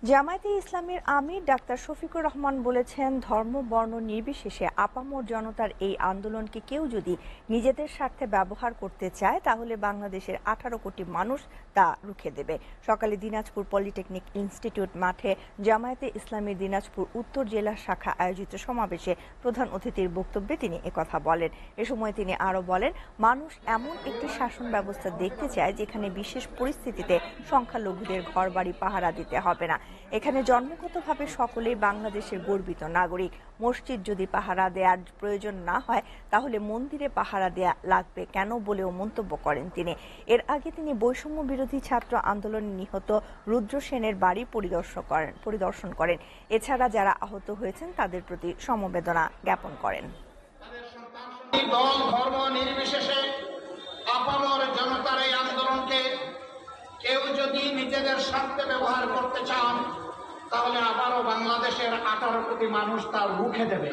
জামায়াতে ইসলামীর আমির ডাক্তার শফিকুর রহমান বলেছেন, ধর্ম বর্ণ নির্বিশেষে আপামর জনতার এই আন্দোলনকে কেউ যদি নিজেদের স্বার্থে ব্যবহার করতে চায় তাহলে বাংলাদেশের 18 কোটি মানুষ তা রুখে দেবে। সকালে দিনাজপুর পলিটেকনিক ইনস্টিটিউট মাঠে জামায়াতে ইসলামীর দিনাজপুর উত্তর জেলা শাখা আয়োজিত সমাবেশে প্রধান অতিথির বক্তব্যে তিনি একথা বলেন। এ সময় তিনি আরও বলেন, মানুষ এমন একটি শাসন ব্যবস্থা দেখতে চায় যেখানে বিশেষ পরিস্থিতিতে সংখ্যালঘুদের ঘরবাড়ি পাহারা দিতে হবে না। এখানে জন্মগতভাবে সকলেই বাংলাদেশের গর্বিত নাগরিক। মসজিদ যদি পাহারা দেওয়ার প্রয়োজন না হয় তাহলে মন্দিরে পাহারা দেয়া লাগবে কেন বলেও মন্তব্য করেন তিনি। এর আগে তিনি বৈষম্য বিরোধী ছাত্র আন্দোলনে নিহত রুদ্র সেনের বাড়ি পরিদর্শন করেন। এছাড়া যারা আহত হয়েছেন তাদের প্রতি সমবেদনা জ্ঞাপন করেন। দল ধর্ম নির্বিশেষে আপামর জনতার এই আন্দোলনকে কেউ যদি নিজেদের স্বার্থে ব্যবহার করতে চান তাহলে আবারও বাংলাদেশের 18 কোটি মানুষ তা রুখে দেবে।